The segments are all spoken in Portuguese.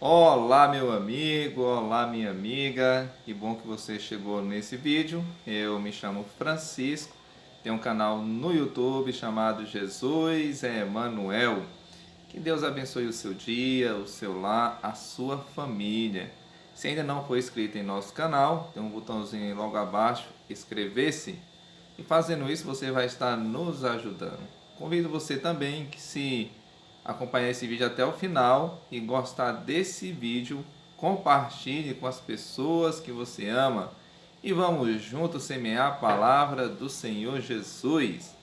Olá, meu amigo, olá, minha amiga. Que bom que você chegou nesse vídeo. Eu me chamo Francisco, tenho um canal no YouTube chamado Jesus é Emanuel. Que Deus abençoe o seu dia, o seu lar, a sua família. Se ainda não for inscrito em nosso canal, tem um botãozinho logo abaixo, inscrever-se. E fazendo isso, você vai estar nos ajudando. Convido você também que se acompanhar esse vídeo até o final e gostar desse vídeo, compartilhe com as pessoas que você ama e vamos juntos semear a palavra do Senhor Jesus.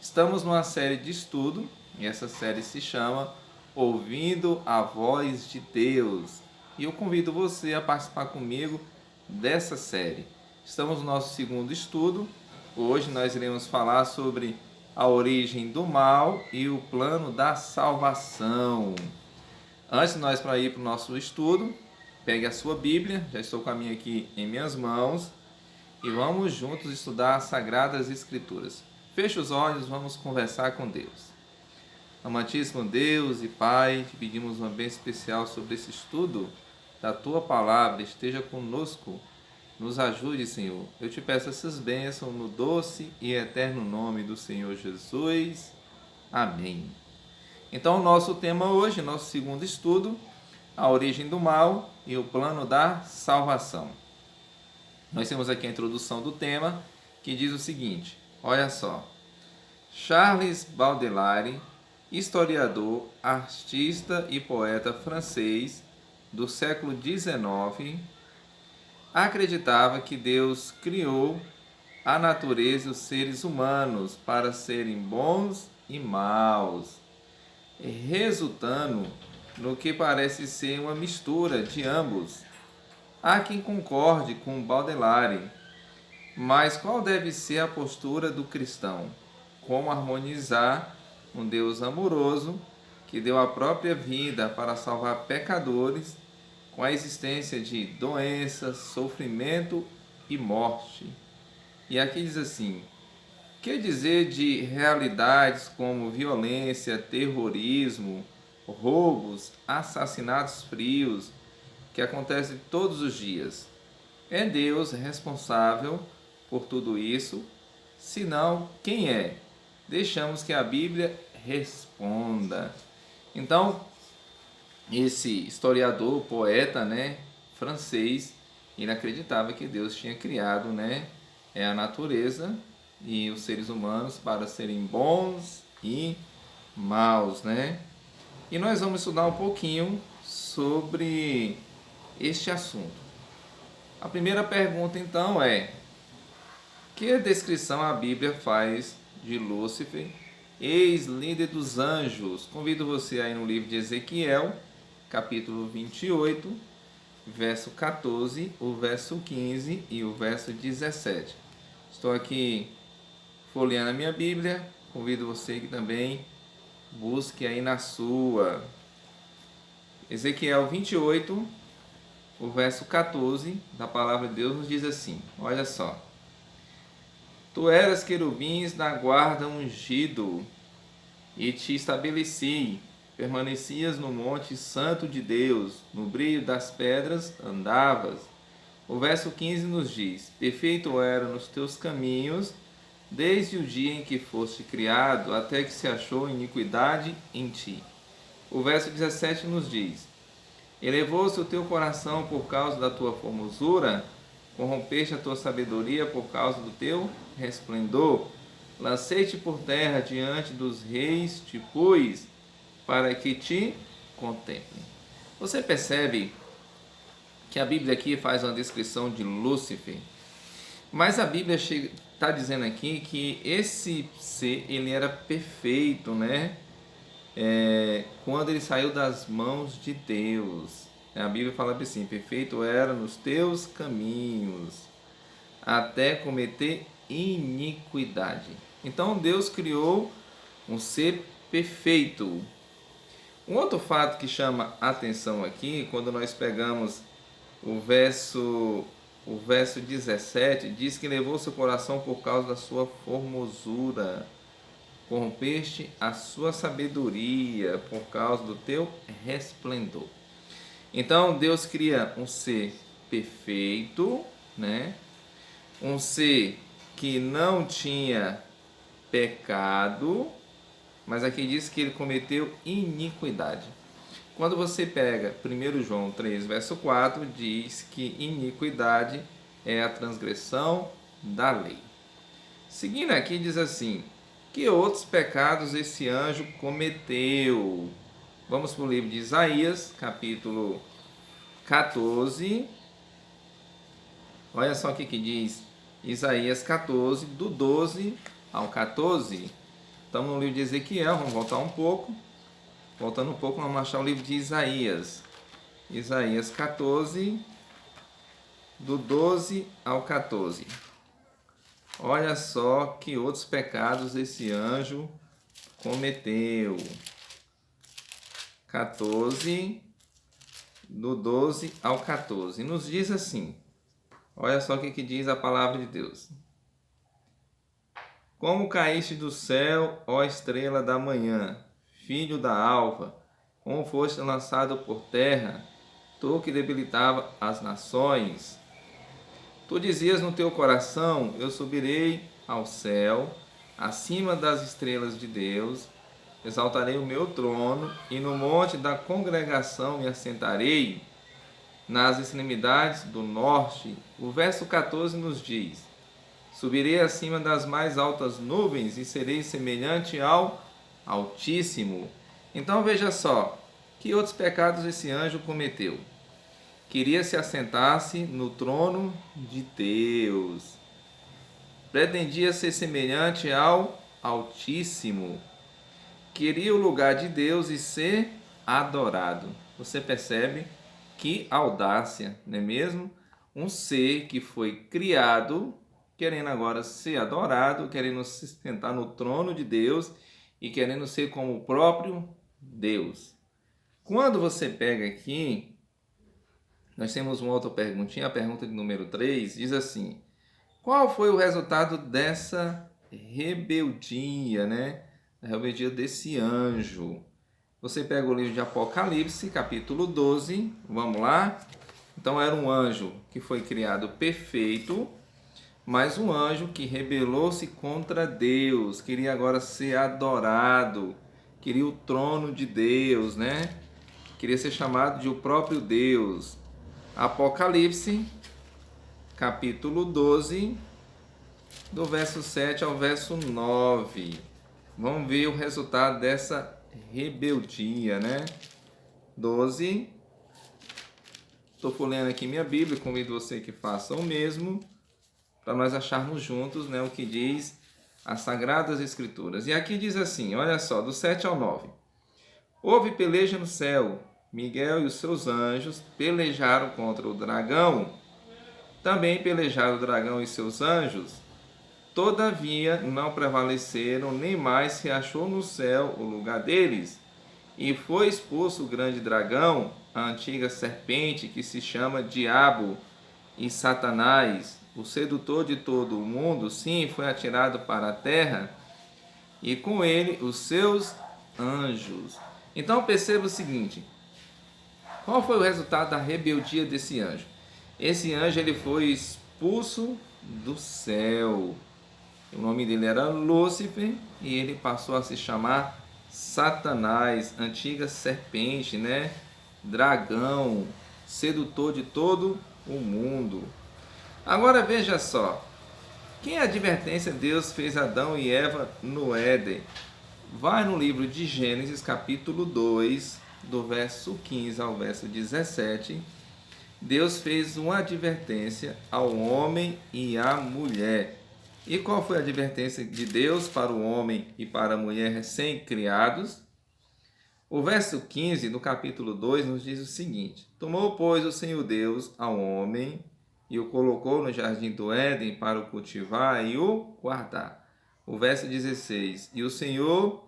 Estamos numa série de estudo e essa série se chama Ouvindo a Voz de Deus. E eu convido você a participar comigo dessa série. Estamos no nosso segundo estudo. Hoje nós iremos falar sobre a origem do mal e o plano da salvação. Antes de nós ir para o nosso estudo, pegue a sua Bíblia, já estou com a minha aqui em minhas mãos, e vamos juntos estudar as Sagradas Escrituras. Feche os olhos, vamos conversar com Deus. Amantíssimo Deus e Pai, te pedimos uma bênção especial sobre esse estudo da Tua Palavra, esteja conosco. Nos ajude, Senhor. Eu te peço essas bênçãos no doce e eterno nome do Senhor Jesus. Amém. Então, o nosso tema hoje, nosso segundo estudo, a origem do mal e o plano da salvação. Nós temos aqui a introdução do tema, que diz o seguinte, olha só. Charles Baudelaire, historiador, artista e poeta francês do século XIX, acreditava que Deus criou a natureza e os seres humanos para serem bons e maus, resultando no que parece ser uma mistura de ambos. Há quem concorde com Baudelaire, mas qual deve ser a postura do cristão? Como harmonizar um Deus amoroso que deu a própria vida para salvar pecadores com a existência de doenças, sofrimento e morte? E aqui diz assim, que dizer de realidades como violência, terrorismo, roubos, assassinatos frios, que acontecem todos os dias? É Deus responsável por tudo isso? Senão, quem é? Deixamos que a Bíblia responda. Então, esse historiador, poeta, francês, ele acreditava que Deus tinha criado, a natureza e os seres humanos para serem bons e maus, E nós vamos estudar um pouquinho sobre este assunto. A primeira pergunta, então, é: que descrição a Bíblia faz de Lúcifer, ex-líder dos anjos? Convido você aí no livro de Ezequiel, capítulo 28, verso 14, o verso 15 e o verso 17. Estou aqui folheando a minha Bíblia, convido você que também busque aí na sua. Ezequiel 28, o verso 14 da palavra de Deus nos diz assim, olha só. Tu eras querubins na guarda ungido, e te estabeleci, permanecias no monte santo de Deus, no brilho das pedras andavas. O verso 15 nos diz, perfeito era nos teus caminhos, desde o dia em que foste criado, até que se achou iniquidade em ti. O verso 17 nos diz, elevou-se o teu coração por causa da tua formosura, corrompeste a tua sabedoria por causa do teu resplendor. Lancei-te por terra diante dos reis, te pus para que te contemplem. Você percebe que a Bíblia aqui faz uma descrição de Lúcifer, mas a Bíblia está dizendo aqui que esse ser, ele era perfeito, quando ele saiu das mãos de Deus. A Bíblia fala assim, perfeito era nos teus caminhos, até cometer iniquidade. Então Deus criou um ser perfeito. Um outro fato que chama atenção aqui, quando nós pegamos o verso 17, diz que levou seu coração por causa da sua formosura, corrompeste a sua sabedoria por causa do teu resplendor. Então Deus cria um ser perfeito, né? Um ser que não tinha pecado, mas aqui diz que ele cometeu iniquidade. Quando você pega 1 João 3, verso 4, diz que iniquidade é a transgressão da lei. Seguindo aqui diz assim, que outros pecados esse anjo cometeu? Vamos para o livro de Isaías, capítulo 14. Olha só o que diz Isaías 14, do 12 ao 14. Estamos no livro de Ezequiel, vamos voltar um pouco. Voltando um pouco, vamos achar o livro de Isaías. Isaías 14, do 12 ao 14. Olha só que outros pecados esse anjo cometeu. 14, do 12 ao 14. Nos diz assim, olha só o que diz a palavra de Deus. Como caíste do céu, ó estrela da manhã, filho da alva, como foste lançado por terra, tu que debilitava as nações. Tu dizias no teu coração, eu subirei ao céu, acima das estrelas de Deus, exaltarei o meu trono, e no monte da congregação me assentarei, nas extremidades do norte. O verso 14 nos diz, subirei acima das mais altas nuvens e serei semelhante ao Altíssimo. Então veja só, que outros pecados esse anjo cometeu? Queria se assentasse no trono de Deus. Pretendia ser semelhante ao Altíssimo. Queria o lugar de Deus e ser adorado. Você percebe que audácia, não é mesmo? Um ser que foi criado, querendo agora ser adorado, querendo se sentar no trono de Deus e querendo ser como o próprio Deus. Quando você pega aqui, nós temos uma outra perguntinha, a pergunta de número 3, diz assim, qual foi o resultado dessa rebeldia, né? A rebeldia desse anjo. Você pega o livro de Apocalipse, capítulo 12, vamos lá? Então era um anjo que foi criado perfeito, mas um anjo que rebelou-se contra Deus, queria agora ser adorado, queria o trono de Deus, né? Queria ser chamado de o próprio Deus. Apocalipse, capítulo 12, do verso 7 ao verso 9. Vamos ver o resultado dessa rebeldia, né? 12. Estou folheando aqui minha Bíblia, convido você que faça o mesmo, para nós acharmos juntos, né, o que diz as Sagradas Escrituras. E aqui diz assim, olha só, do 7 ao 9. Houve peleja no céu, Miguel e os seus anjos pelejaram contra o dragão. Também pelejaram o dragão e seus anjos. Todavia não prevaleceram, nem mais se achou no céu o lugar deles. E foi expulso o grande dragão, a antiga serpente que se chama Diabo e Satanás, o sedutor de todo o mundo, sim, foi atirado para a terra, e com ele os seus anjos. Então perceba o seguinte, qual foi o resultado da rebeldia desse anjo? Esse anjo ele foi expulso do céu. O nome dele era Lúcifer e ele passou a se chamar Satanás, antiga serpente, né? Dragão, sedutor de todo o mundo. Agora veja só, que advertência Deus fez a Adão e Eva no Éden? Vai no livro de Gênesis, capítulo 2, do verso 15 ao verso 17. Deus fez uma advertência ao homem e à mulher. E qual foi a advertência de Deus para o homem e para a mulher recém-criados? O verso 15 do capítulo 2 nos diz o seguinte: tomou, pois, o Senhor Deus ao homem e o colocou no jardim do Éden para o cultivar e o guardar. O verso 16: e o Senhor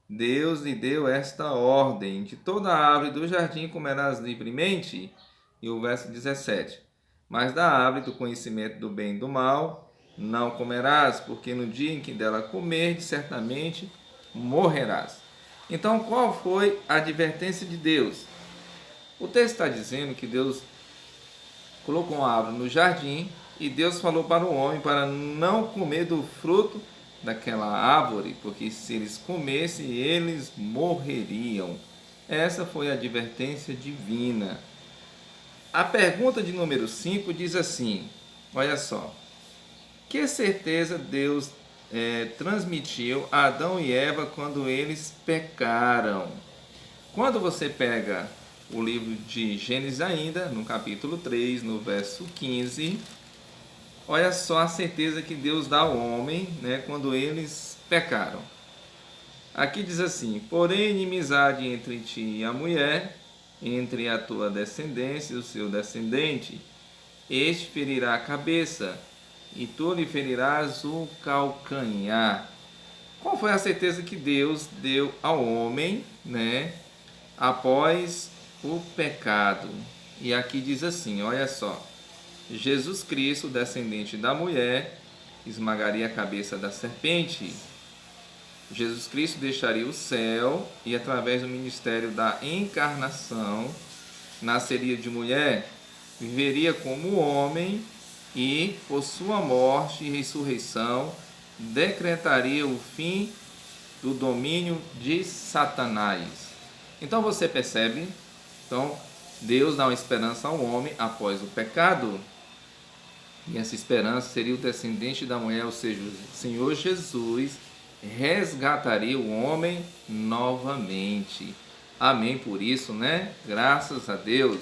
Deus lhe deu esta ordem: de toda a árvore do jardim comerás livremente. E o verso 17: mas da árvore do conhecimento do bem e do mal não comerás, porque no dia em que dela comerdes, certamente morrerás. Então, qual foi a advertência de Deus? O texto está dizendo que Deus colocou uma árvore no jardim e Deus falou para o homem para não comer do fruto daquela árvore, porque se eles comessem, eles morreriam. Essa foi a advertência divina. A pergunta de número 5 diz assim, olha só, que certeza Deus transmitiu a Adão e Eva quando eles pecaram? Quando você pega o livro de Gênesis ainda, no capítulo 3, no verso 15, olha só a certeza que Deus dá ao homem, né, quando eles pecaram. Aqui diz assim, porém inimizade entre ti e a mulher, entre a tua descendência e o seu descendente, este ferirá a cabeça, e tu lhe ferirás o calcanhar. Qual foi a certeza que Deus deu ao homem, né, após o pecado? E aqui diz assim, olha só, Jesus Cristo, descendente da mulher, esmagaria a cabeça da serpente. Jesus Cristo deixaria o céu e, através do ministério da encarnação, nasceria de mulher, viveria como homem e, por sua morte e ressurreição, decretaria o fim do domínio de Satanás. Então você percebe? Então Deus dá uma esperança ao homem após o pecado. E essa esperança seria o descendente da mulher, ou seja, o Senhor Jesus resgataria o homem novamente. Amém por isso, né? Graças a Deus.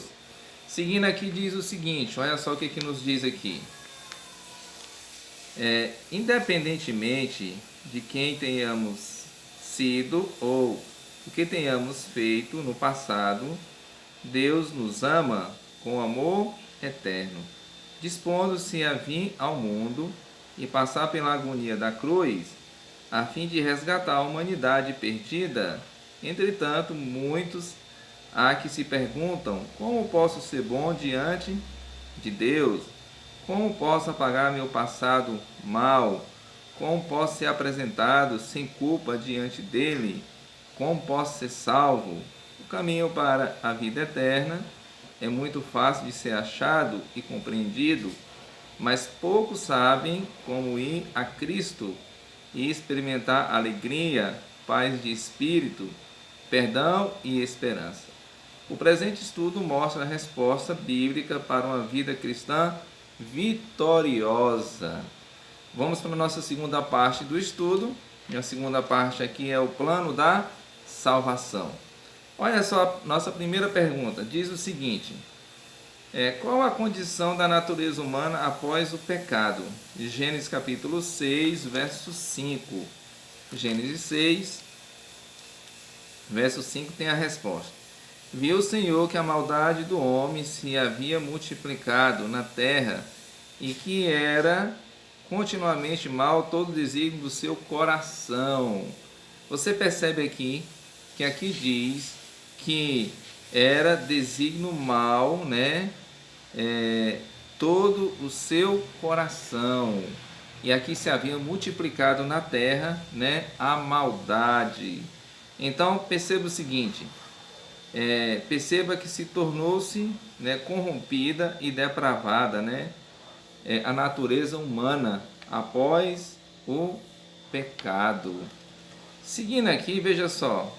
Seguindo aqui diz o seguinte, olha só o que nos diz aqui. Independentemente de quem tenhamos sido ou o que tenhamos feito no passado, Deus nos ama com amor eterno, dispondo-se a vir ao mundo e passar pela agonia da cruz, a fim de resgatar a humanidade perdida. Entretanto, muitos há que se perguntam, como posso ser bom diante de Deus? Como posso apagar meu passado mal? Como posso ser apresentado sem culpa diante dele? Como posso ser salvo? O caminho para a vida eterna é muito fácil de ser achado e compreendido, mas poucos sabem como ir a Cristo e experimentar alegria, paz de espírito, perdão e esperança. O presente estudo mostra a resposta bíblica para uma vida cristã vitoriosa. Vamos para a nossa segunda parte do estudo. E a segunda parte aqui é o plano da salvação. Olha só, nossa primeira pergunta diz o seguinte: qual a condição da natureza humana após o pecado? Gênesis capítulo 6, verso 5. Gênesis 6, verso 5 tem a resposta. Viu o Senhor que a maldade do homem se havia multiplicado na terra e que era continuamente mal todo o desígnio do seu coração. Você percebe aqui que aqui diz que era desígnio mal, né? Todo o seu coração. E aqui se havia multiplicado na terra, né, a maldade. Então perceba o seguinte, perceba que se tornou-se, né, corrompida e depravada, né, a natureza humana após o pecado. Seguindo aqui, veja só,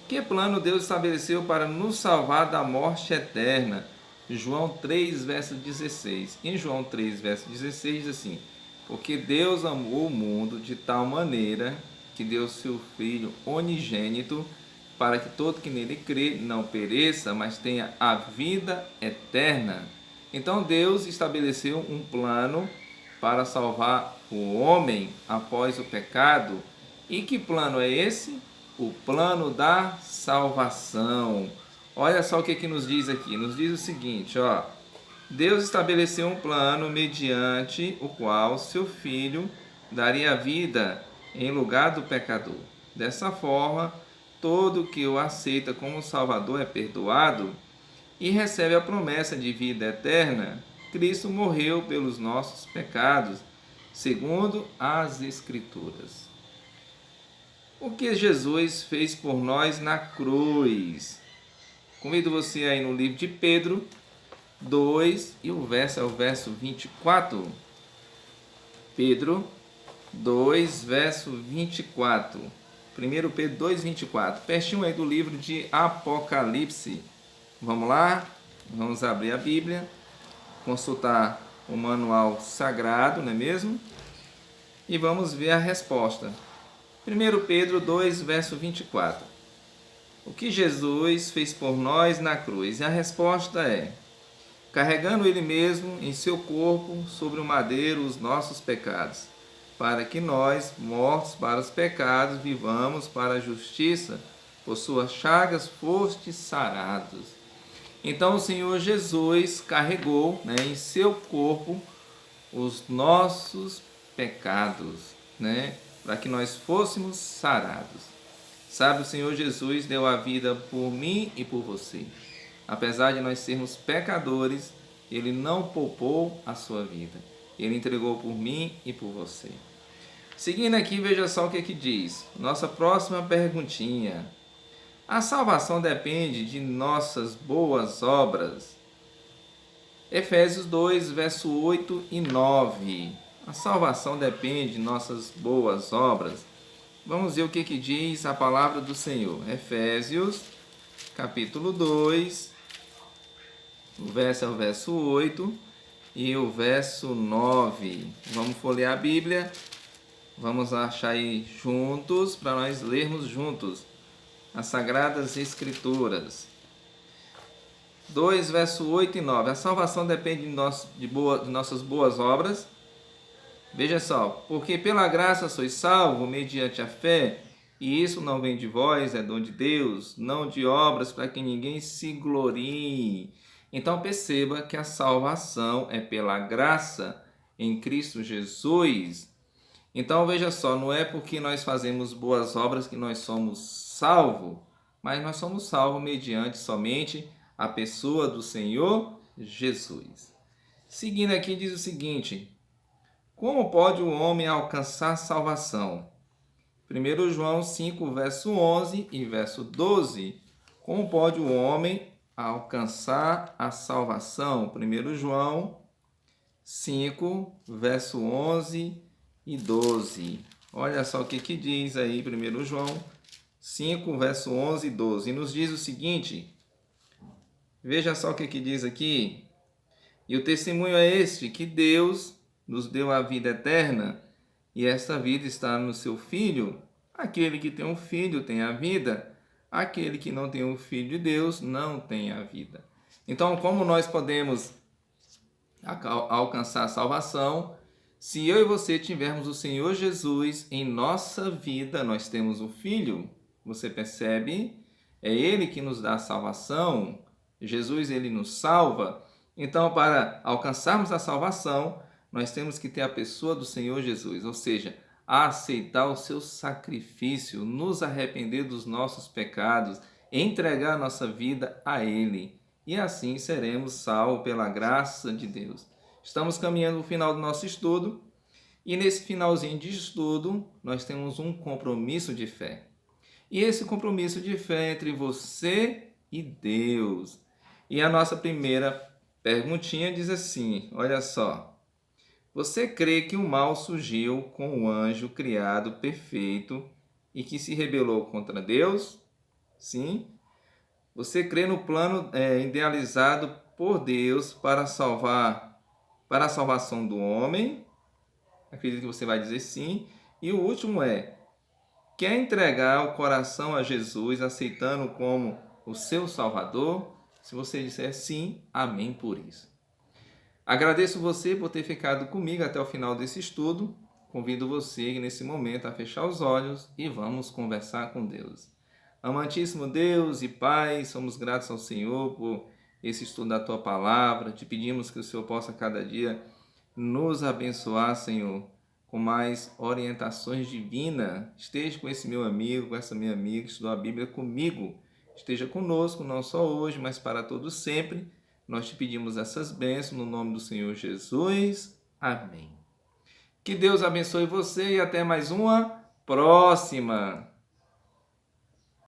que plano Deus estabeleceu para nos salvar da morte eterna? João 3, verso 16. Em João 3, verso 16 diz assim: porque Deus amou o mundo de tal maneira que deu seu Filho unigênito, para que todo que nele crê não pereça, mas tenha a vida eterna. Então Deus estabeleceu um plano para salvar o homem após o pecado. E que plano é esse? O plano da salvação. Olha só o que nos diz aqui. Nos diz o seguinte, ó. Deus estabeleceu um plano mediante o qual seu Filho daria vida em lugar do pecador. Dessa forma, todo que o aceita como Salvador é perdoado e recebe a promessa de vida eterna. Cristo morreu pelos nossos pecados, segundo as Escrituras. O que Jesus fez por nós na cruz? Convido você aí no livro de Pedro 2 e o verso é o verso 24. Pedro 2, verso 24. 1 Pedro 2, 24. Pertinho aí do livro de Apocalipse. Vamos lá? Vamos abrir a Bíblia, consultar o manual sagrado, não é mesmo? E vamos ver a resposta. 1 Pedro 2, verso 24. O que Jesus fez por nós na cruz? E a resposta é: carregando Ele mesmo em seu corpo sobre o madeiro os nossos pecados, para que nós, mortos para os pecados, vivamos para a justiça. Por suas chagas fostes sarados. Então o Senhor Jesus carregou, em seu corpo os nossos pecados, para que nós fôssemos sarados. Sabe, o Senhor Jesus deu a vida por mim e por você. Apesar de nós sermos pecadores, Ele não poupou a sua vida. Ele entregou por mim e por você. Seguindo aqui, veja só o que diz. Nossa próxima perguntinha. A salvação depende de nossas boas obras? Efésios 2, verso 8 e 9. A salvação depende de nossas boas obras? Vamos ver o que diz a palavra do Senhor. Efésios, capítulo 2, o verso é o verso 8 e o verso 9. Vamos folhear a Bíblia, vamos achar aí juntos, para nós lermos juntos as Sagradas Escrituras. 2, verso 8 e 9. A salvação depende de nossas boas obras. Veja só, porque pela graça sois salvos mediante a fé, e isso não vem de vós, é dom de Deus, não de obras, para que ninguém se glorie. Então perceba que a salvação é pela graça em Cristo Jesus. Então veja só, não é porque nós fazemos boas obras que nós somos salvos, mas nós somos salvos mediante somente a pessoa do Senhor Jesus. Seguindo aqui diz o seguinte: como pode o homem alcançar salvação? 1 João 5, verso 11 e verso 12. Como pode o homem alcançar a salvação? 1 João 5, verso 11 e 12. Olha só o que diz aí 1 João 5, verso 11 e 12. E nos diz o seguinte, veja só o que diz aqui. E o testemunho é este, que Deus nos deu a vida eterna, e esta vida está no seu Filho. Aquele que tem um filho tem a vida, aquele que não tem o Filho de Deus não tem a vida. Então, como nós podemos alcançar a salvação? Se eu e você tivermos o Senhor Jesus em nossa vida, nós temos o Filho, você percebe? É Ele que nos dá a salvação, Jesus Ele nos salva. Então, para alcançarmos a salvação, nós temos que ter a pessoa do Senhor Jesus, ou seja, aceitar o seu sacrifício, nos arrepender dos nossos pecados, entregar nossa vida a Ele. E assim seremos salvos pela graça de Deus. Estamos caminhando para o final do nosso estudo, e nesse finalzinho de estudo, nós temos um compromisso de fé. E esse compromisso de fé é entre você e Deus. E a nossa primeira perguntinha diz assim, olha só. Você crê que o mal surgiu com o anjo criado perfeito e que se rebelou contra Deus? Sim. Você crê no plano idealizado por Deus para a salvação do homem? Acredito que você vai dizer sim. E o último é, quer entregar o coração a Jesus, aceitando como o seu Salvador? Se você disser sim, amém por isso. Agradeço você por ter ficado comigo até o final desse estudo. Convido você nesse momento a fechar os olhos e vamos conversar com Deus. Amantíssimo Deus e Pai, somos gratos ao Senhor por esse estudo da Tua Palavra. Te pedimos que o Senhor possa cada dia nos abençoar, Senhor, com mais orientações divinas. Esteja com esse meu amigo, com essa minha amiga que estudou a Bíblia comigo. Esteja conosco, não só hoje, mas para todos sempre. Nós te pedimos essas bênçãos no nome do Senhor Jesus. Amém. Que Deus abençoe você e até mais uma próxima.